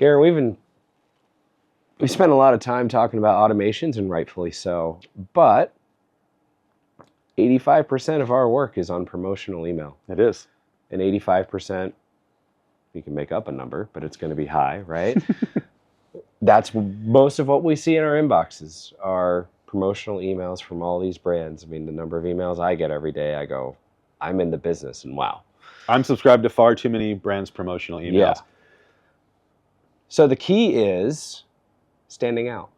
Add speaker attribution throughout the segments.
Speaker 1: Garen, we spent a lot of time talking about automations, and rightfully so, but 85% of our work is on promotional email.
Speaker 2: It is.
Speaker 1: And 85%, you can make up a number, but it's going to be high, right? That's most of what we see in our inboxes are promotional emails from all these brands. I mean, the number of emails I get every day, I go, I'm in the business, and wow.
Speaker 2: I'm subscribed to far too many brands' promotional emails.
Speaker 1: Yeah. So the key is standing out.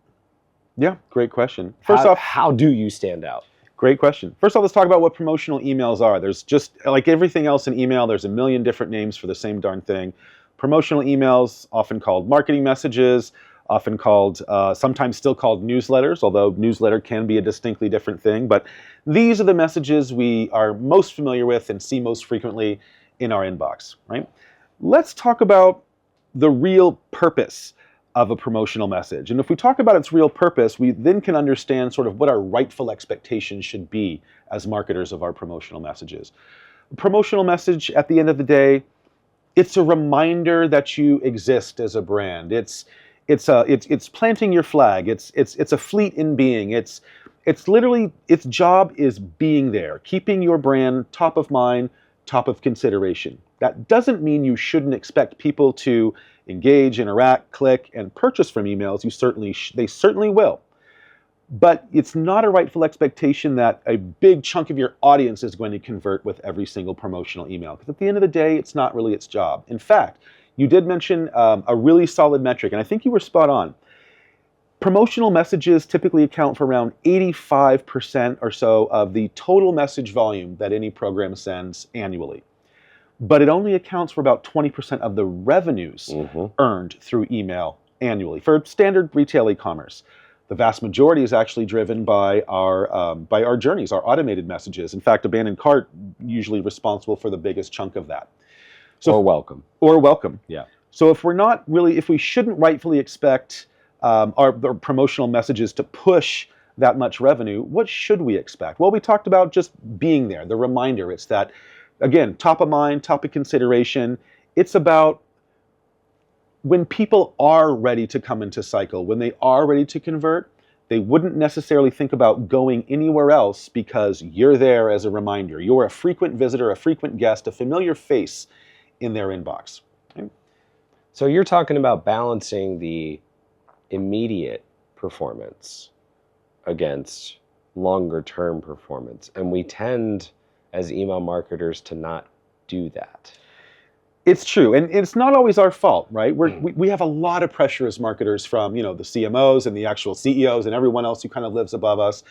Speaker 2: Yeah, great question. First off,
Speaker 1: how do you stand out?
Speaker 2: Great question. First off, let's talk about what promotional emails are. There's just, like everything else in email, there's a million different names for the same darn thing. Promotional emails, often called marketing messages, often called, sometimes still called newsletters, although newsletter can be a distinctly different thing. But these are the messages we are most familiar with and see most frequently in our inbox, right? Let's talk about the real purpose of a promotional message. And if we talk about its real purpose, we then can understand sort of what our rightful expectations should be as marketers of our promotional messages. A promotional message, at the end of the day, it's a reminder that you exist as a brand. It's planting your flag. It's a fleet in being. It's literally, its job is being there, keeping your brand top of mind, top of consideration. That doesn't mean you shouldn't expect people to engage, interact, click, and purchase from emails. They certainly will. But it's not a rightful expectation that a big chunk of your audience is going to convert with every single promotional email. Because at the end of the day, it's not really its job. In fact, you did mention a really solid metric, and I think you were spot on. Promotional messages typically account for around 85% or so of the total message volume that any program sends annually. But it only accounts for about 20% of the revenues earned through email annually for standard retail e-commerce. The vast majority is actually driven by our journeys, our automated messages. In fact, abandoned cart usually responsible for the biggest chunk of that.
Speaker 1: So,
Speaker 2: Or welcome.
Speaker 1: Yeah.
Speaker 2: So if we shouldn't rightfully expect our promotional messages to push that much revenue, what should we expect? Well, we talked about just being there, the reminder. It's that, again, top of mind, top of consideration. It's about when people are ready to come into cycle, when they are ready to convert, they wouldn't necessarily think about going anywhere else because you're there as a reminder. You're a frequent visitor, a frequent guest, a familiar face in their inbox. Okay?
Speaker 1: So you're talking about balancing the immediate performance against longer term performance. And we tend, as email marketers, to not do that.
Speaker 2: It's true, and it's not always our fault, right? We have a lot of pressure as marketers from the CMOs and the actual CEOs and everyone else who kind of lives above us.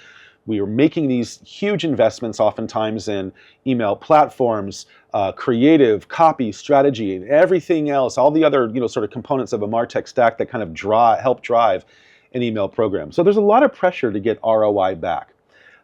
Speaker 2: We are making these huge investments oftentimes in email platforms, creative, copy, strategy, and everything else, all the other sort of components of a MarTech stack that kind of help drive an email program. So there's a lot of pressure to get ROI back.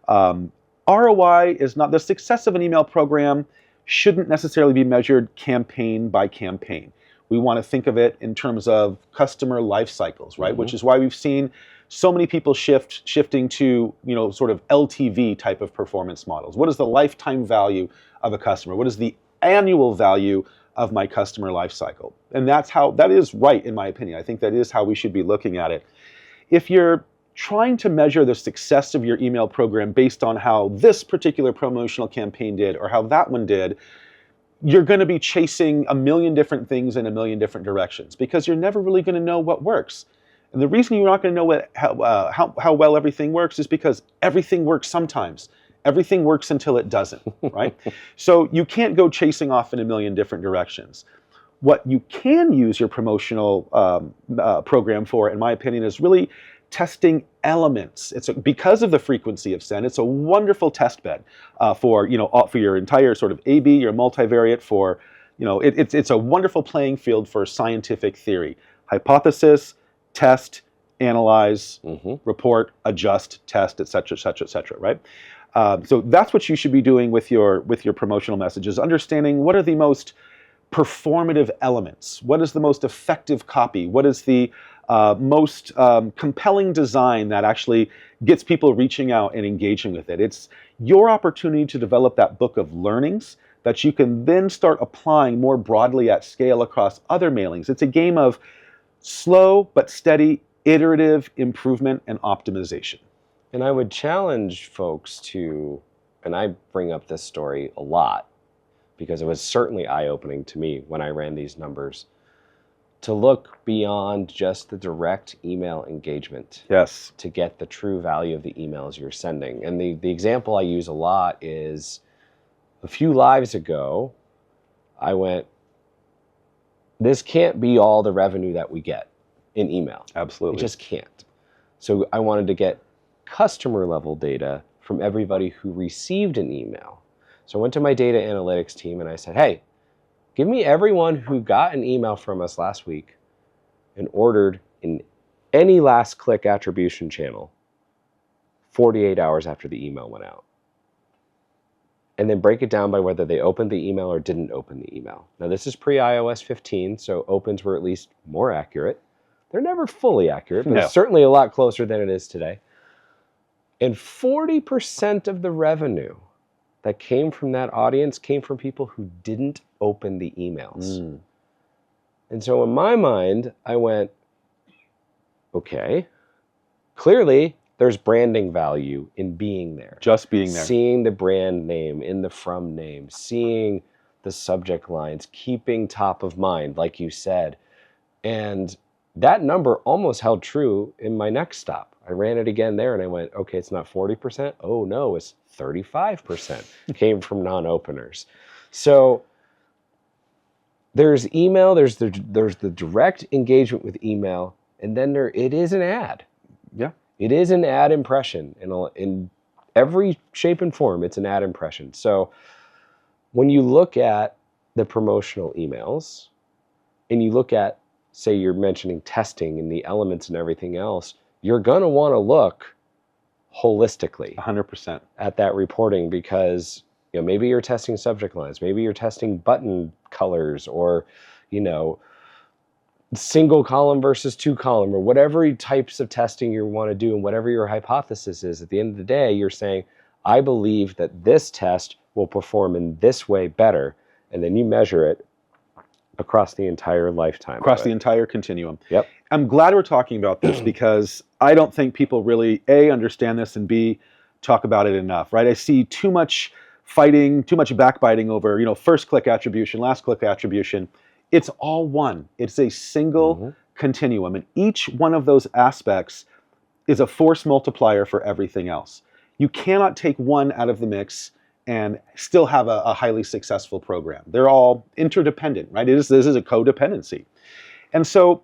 Speaker 2: ROI is not, the success of an email program shouldn't necessarily be measured campaign by campaign. We want to think of it in terms of customer life cycles, right? Which is why we've seen so many people shifting to, sort of LTV type of performance models. What is the lifetime value of a customer? What is the annual value of my customer life cycle? And that is right, in my opinion. I think that is how we should be looking at it. If you're trying to measure the success of your email program based on how this particular promotional campaign did or how that one did, you're going to be chasing a million different things in a million different directions because you're never really going to know what works. And the reason you're not going to know how well everything works is because everything works sometimes. Everything works until it doesn't, right? So you can't go chasing off in a million different directions. What you can use your promotional program for, in my opinion, is really testing elements. Because of the frequency of send, it's a wonderful test bed for your entire sort of A/B, your multivariate for, it's a wonderful playing field for scientific theory. Hypothesis, test, analyze, report, adjust, test, et cetera, right? So that's what you should be doing with your promotional messages, understanding what are the most performative elements, what is the most effective copy, what is the most compelling design that actually gets people reaching out and engaging with it. It's your opportunity to develop that book of learnings that you can then start applying more broadly at scale across other mailings. It's a game of slow but steady, iterative improvement and optimization.
Speaker 1: And I would challenge folks to, and I bring up this story a lot because it was certainly eye-opening to me when I ran these numbers, to look beyond just the direct email engagement.
Speaker 2: Yes.
Speaker 1: To get the true value of the emails you're sending. And the example I use a lot is a few lives ago, I went, this can't be all the revenue that we get in email.
Speaker 2: Absolutely.
Speaker 1: It just can't. So I wanted to get customer level data from everybody who received an email. So I went to my data analytics team and I said, hey, give me everyone who got an email from us last week and ordered in any last click attribution channel 48 hours after the email went out. And then break it down by whether they opened the email or didn't open the email. Now this is pre-iOS 15, so opens were at least more accurate. They're never fully accurate, but it's certainly a lot closer than it is today. And 40% of the revenue that came from that audience came from people who didn't open the emails. And so in my mind, I went, okay, clearly there's branding value in being there.
Speaker 2: Just being there.
Speaker 1: Seeing the brand name in the from name, seeing the subject lines, keeping top of mind, like you said. And that number almost held true in my next stop. I ran it again there and I went, okay, it's not 40%. Oh no, it's 35% came from non-openers. So there's email, there's the direct engagement with email, and then it is an ad.
Speaker 2: Yeah.
Speaker 1: It is an ad impression. In every shape and form, it's an ad impression. So when you look at the promotional emails and you look at, say you're mentioning testing and the elements and everything else, you're going to want to look holistically
Speaker 2: 100%
Speaker 1: at that reporting because maybe you're testing subject lines, maybe you're testing button colors or single column versus two column or whatever types of testing you want to do and whatever your hypothesis is. At the end of the day, you're saying, I believe that this test will perform in this way better, and then you measure it across the entire lifetime.
Speaker 2: Across the entire continuum.
Speaker 1: Yep.
Speaker 2: I'm glad we're talking about this because I don't think people really, A, understand this, and B, talk about it enough, right? I see too much fighting, too much backbiting over, first click attribution, last click attribution. It's all one. It's a single continuum. And each one of those aspects is a force multiplier for everything else. You cannot take one out of the mix and still have a highly successful program. They're all interdependent, right? This is a codependency. And so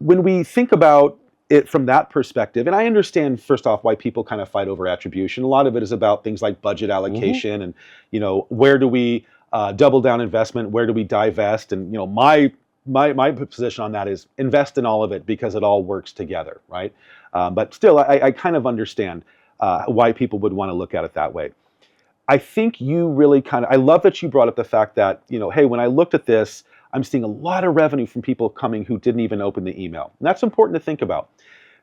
Speaker 2: when we think about it from that perspective, and I understand first off why people kind of fight over attribution. A lot of it is about things like budget allocation and, where do we double down investment, where do we divest? And, my position on that is invest in all of it because it all works together, right? But still, I kind of understand why people would want to look at it that way. I think you really I love that you brought up the fact that, hey, when I looked at this, I'm seeing a lot of revenue from people coming who didn't even open the email. And that's important to think about.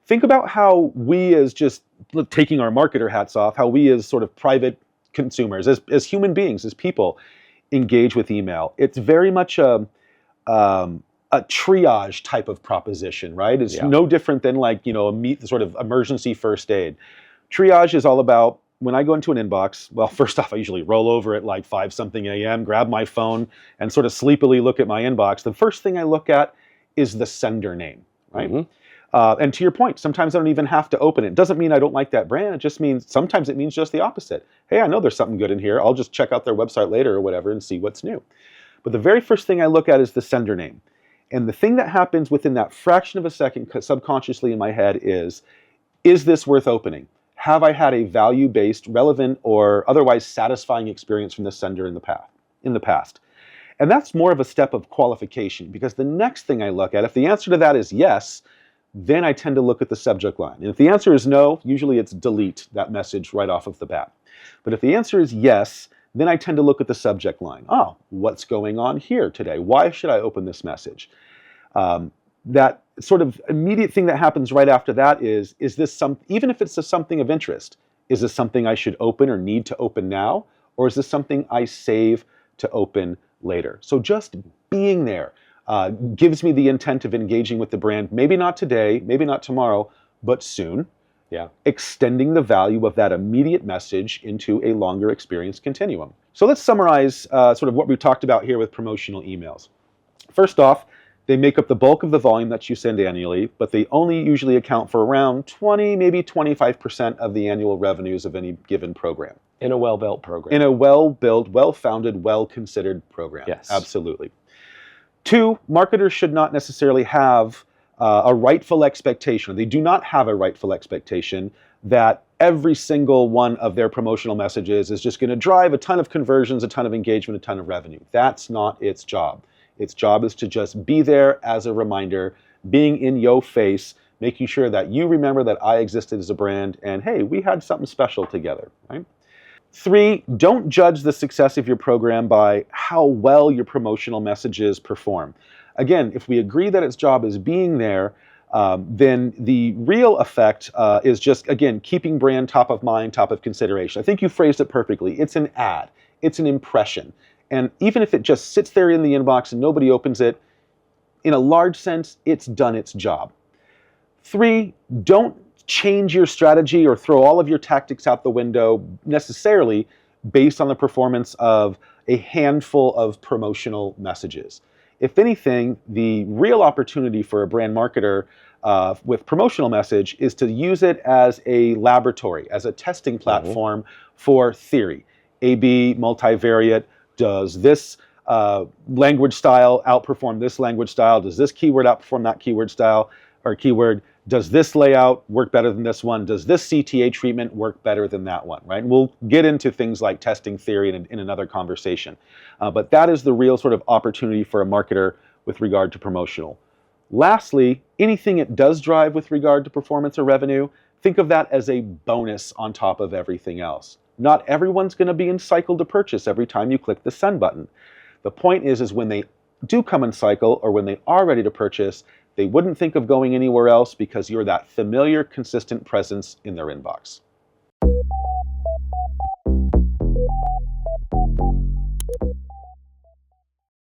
Speaker 2: Think about how we as just taking our marketer hats off, how we as sort of private consumers, as human beings, as people, engage with email. It's very much a triage type of proposition, right? It's no different than a sort of emergency first aid. Triage is all about, when I go into an inbox, well, first off, I usually roll over at like 5-something a.m., grab my phone, and sort of sleepily look at my inbox. The first thing I look at is the sender name, right? And to your point, sometimes I don't even have to open it. It doesn't mean I don't like that brand. It just means, sometimes it means just the opposite. Hey, I know there's something good in here. I'll just check out their website later or whatever and see what's new. But the very first thing I look at is the sender name. And the thing that happens within that fraction of a second subconsciously in my head is this worth opening? Have I had a value-based, relevant, or otherwise satisfying experience from the sender in the past? And that's more of a step of qualification, because the next thing I look at, if the answer to that is yes, then I tend to look at the subject line. And if the answer is no, usually it's delete that message right off of the bat. But if the answer is yes, then I tend to look at the subject line. Oh, what's going on here today? Why should I open this message? That sort of immediate thing that happens right after that is this even if it's something of interest, is this something I should open or need to open now? Or is this something I save to open later? So just being there, gives me the intent of engaging with the brand, maybe not today, maybe not tomorrow, but soon.
Speaker 1: Yeah.
Speaker 2: Extending the value of that immediate message into a longer experience continuum. So let's summarize sort of what we talked about here with promotional emails. First off, they make up the bulk of the volume that you send annually, but they only usually account for around 20, maybe 25% of the annual revenues of any given program.
Speaker 1: In a well-built program.
Speaker 2: In a well-built, well-founded, well-considered program.
Speaker 1: Yes.
Speaker 2: Absolutely. 2, marketers should not necessarily have a rightful expectation. They do not have a rightful expectation that every single one of their promotional messages is just going to drive a ton of conversions, a ton of engagement, a ton of revenue. That's not its job. Its job is to just be there as a reminder, being in your face, making sure that you remember that I existed as a brand and, hey, we had something special together, right? 3, don't judge the success of your program by how well your promotional messages perform. Again, if we agree that its job is being there, then the real effect is just, again, keeping brand top of mind, top of consideration. I think you phrased it perfectly. It's an ad. It's an impression. And even if it just sits there in the inbox and nobody opens it, in a large sense, it's done its job. 3, don't change your strategy or throw all of your tactics out the window necessarily based on the performance of a handful of promotional messages. If anything, the real opportunity for a brand marketer with promotional message is to use it as a laboratory, as a testing platform for theory. A/B, multivariate. Does this language style outperform this language style? Does this keyword outperform that keyword style or keyword? Does this layout work better than this one? Does this CTA treatment work better than that one, right? And we'll get into things like testing theory in another conversation. But that is the real sort of opportunity for a marketer with regard to promotional. Lastly, anything it does drive with regard to performance or revenue, think of that as a bonus on top of everything else. Not everyone's going to be in cycle to purchase every time you click the send button. The point is when they do come in cycle or when they are ready to purchase, they wouldn't think of going anywhere else because you're that familiar, consistent presence in their inbox.